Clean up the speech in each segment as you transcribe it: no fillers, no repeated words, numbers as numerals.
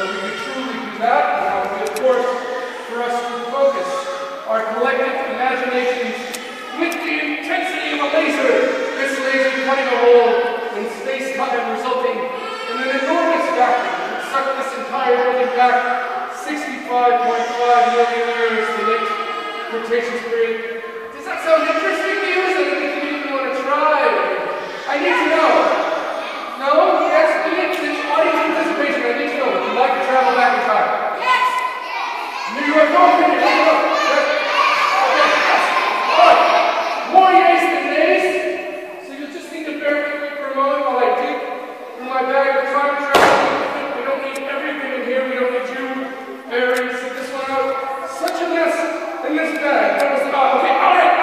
That we could truly do that, and that would be, of course, for us to focus our collective imaginations with the intensity of a laser. This laser cutting a hole in space-time, resulting in an enormous vacuum that would suck this entire building back 65.5 million years to late Cretaceous period. Does that sound interesting to you? Is that anything you even want to try? I need to know. No? Yes? It's audience participation. I need to know. Would you like to travel back in time? Yes! You have no opinion. Okay, yes. All right. More yays than nays. So you'll just need to bear with me for a moment while I dig through my bag of time travel. We don't need everything in here. We don't need you, Harry. Sit this one out. Such a mess in this bag. That was okay. All right.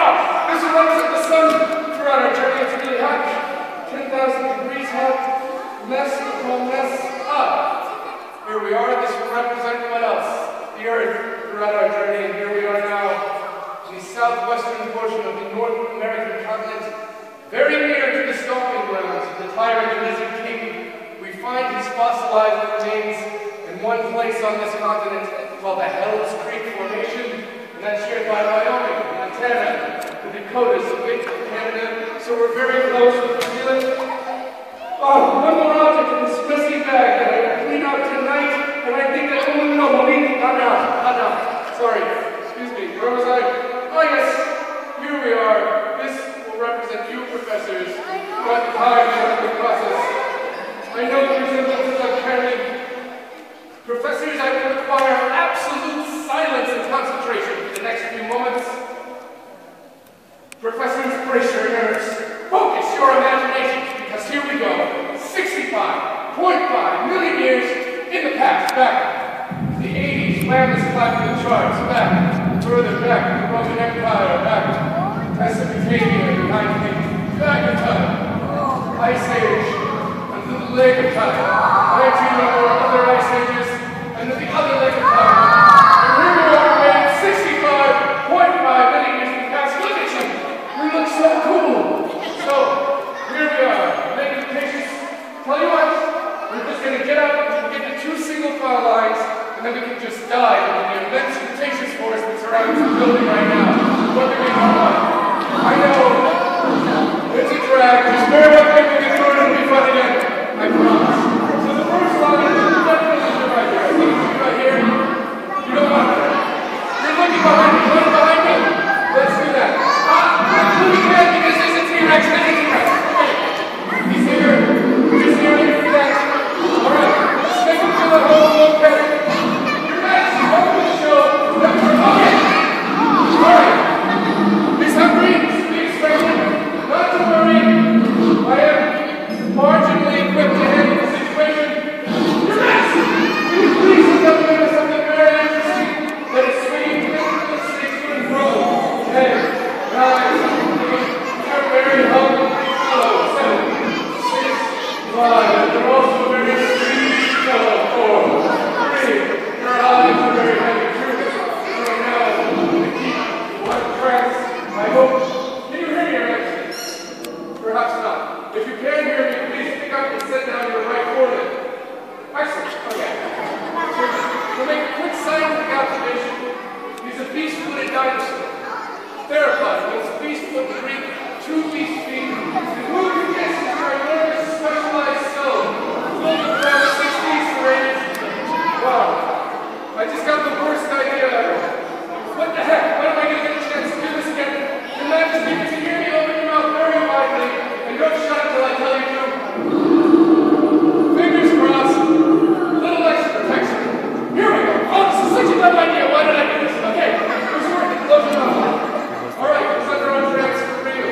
This will represent the sun throughout our journey. It's really hot. 10,000 degrees hot. Mess upon mess. Here we are. This will represent what else? The Earth throughout our journey. And here we are now in the southwestern portion of the North American continent, very near to the stomping grounds of the tyrant and lizard king. We find his fossilized remains in one place on this continent called the Hells Creek Formation, and that's shared by Wyoming, Montana, the Dakotas, Canada. So we're very close with New Zealand. One more object in this messy bag that I will clean out tonight, and I think that not now. Sorry, excuse me. Where was I? Oh yes, here we are. This will represent you, professors, throughout the time of the process. I know the resemblance is uncanny. Professors, I will require absolute silence and concentration for the next few moments. Professors, brace your nerves. Focus your imaginations, because here we go. 65.5 million years in the past, back. The 80s, land is climbing the charts, back. Further back, the Roman Empire, back. Mesopotamia, behind me. Back in time. Ice Age, until the leg of time. I dream of more other ice ages, and then the other leg of time. And here we are, man, 65.5 million years in the past. Look at you. We look so cool. So, here we are, making patients. Tell you what, we're just going to get up and get the 2 single file lines, and then we can just dive into the immense Cretaceous forest that surrounds the building right now. What do we want? I know, it's a drag. Just bear with me, we can throw it and be fun again. I promise. So the first line is definitely right here. I think it's right here. You don't want that. You're looking behind me. Look behind me. Let's do that. We can't because there's a T-Rex. There's a T-Rex. Okay. He's here. Just here. Relax. All right. Let's make him feel at home. Okay. Relax. Welcome to the show. Okay. All right. He's hungry. He's friendly. Not to worry. I am marginally equipped to handle the situation. Relax. Will you please look up and give us something very interesting that is swinging rhythmlessly to and fro? Okay. Guys, you're very hungry fellow. 7, 6, 5. You're also very sweet fellow. 4, 3. Your eyes are very heavy. Right now, to keep one trance. I hope. Can you hear me, Alex? Perhaps not. If you can hear me, please pick up and set down your right foreleg. Excellent. Okay. So make a quick scientific observation. He's a beast-footed dinosaur. Theropod means beast-foot in Greek, 2 beast feet. And who can guess is our enormous specialized skull, filled with around 6 beasts arranged? Wow. I just got the worst idea ever. What the heck? When am I going to get a chance to do this again? Your Majesty, can you hear me? Open your mouth very widely, and don't shut until I tell you to. Fingers crossed. A little extra protection. Here we go. Oh, this is such a dumb idea. Why did I do this? Okay. It was working. Close your mouth. All right, it's under our tracks for real.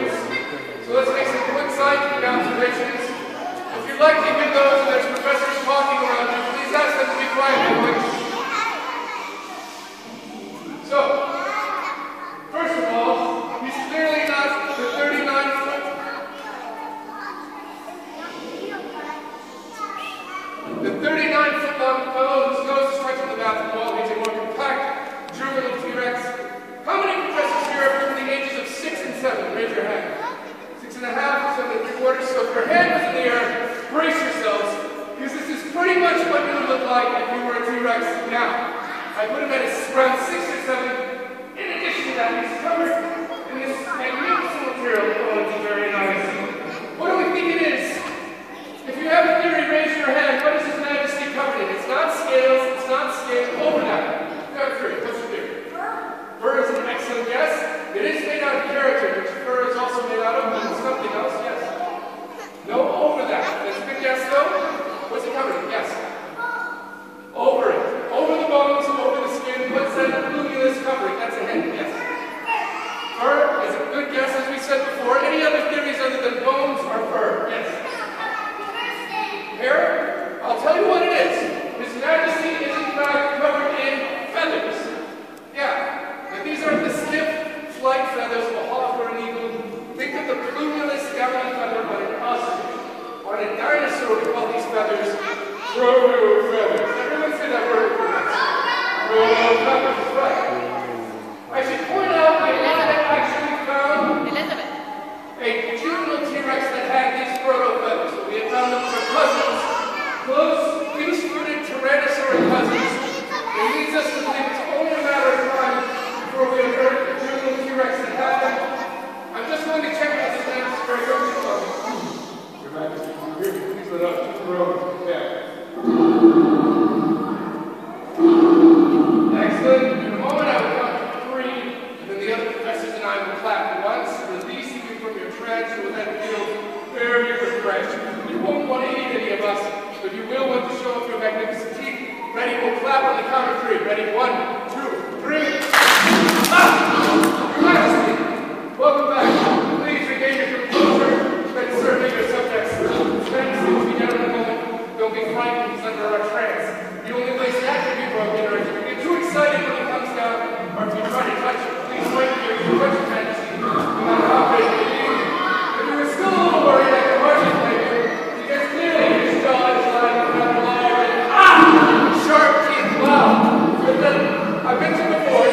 were a T-Rex. Now, I put him at around 6 or 7. In addition to that, he's covered in this magnificent material. Oh, it's very nice. What do we think it is? If you have a theory, raise your hand. What is His Majesty covered in? It's not scales, it's not skin. Over that. You have a theory. What's your theory? Fur is an excellent guess. It is made out of keratin, which fur is also made out of, but it's something else, yes. No, over that. That's a good guess, though. What's it covered in? Yes. Over it. Over the bones, over the skin. What's that plumulus covering? That's a hint, yes. Fur is a good guess, as we said before. Any other theories other than bones or fur? Yes. Hair? I'll tell you what it is. His Majesty is in fact covered in feathers. Yeah. But these aren't the stiff flight feathers of a hawk or an eagle. Think of the plumulus downy feather on an ostrich. On a dinosaur, we call these feathers proto feathers. Everyone say that word for us. Proto feathers, right. I should point out I actually found a juvenile T-Rex that had these proto feathers. So we had found them for cousins, close, beast-rooted Tyrannosaurus cousins. It leads us to believe it's only a matter of time before we have heard of the juvenile T-Rex that had them. I'm just going to check out this man very quickly. Your Majesty, please let us throw back. Excellent. In a moment I will count to 3, and then the other professors and I will clap once, releasing you from your trance. You will then feel very refreshed. You won't want to eat any of us, but you will want to show off your magnificent teeth. Ready? We'll clap on the count of 3. Ready? 1, 2, 3. Ah! Your Majesty, welcome back. Please regain your composure and survey your subjects. Spend will be down in a moment. Don't be frightened. He's under our trance. The only place that can be broken or if you get too excited when he comes down, or if you try to touch him, please wait here. You touch your Majesty, no matter how big it is. If you were still a little worried, I can hardly blame you, because clearly his jaw is lying rather large and sharp teeth. Wow! But then, I've been to before.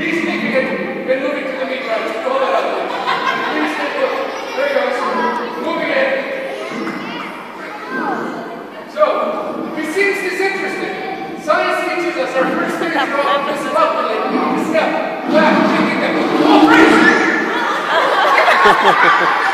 Rethinking it and moving to the meat right. Hold it up. Rethinking it. There it goes. Moving it. So, it seems disinterested. Science teaches us our first thing is wrong. This is up. Step back. Thinking that. Oh, freeze!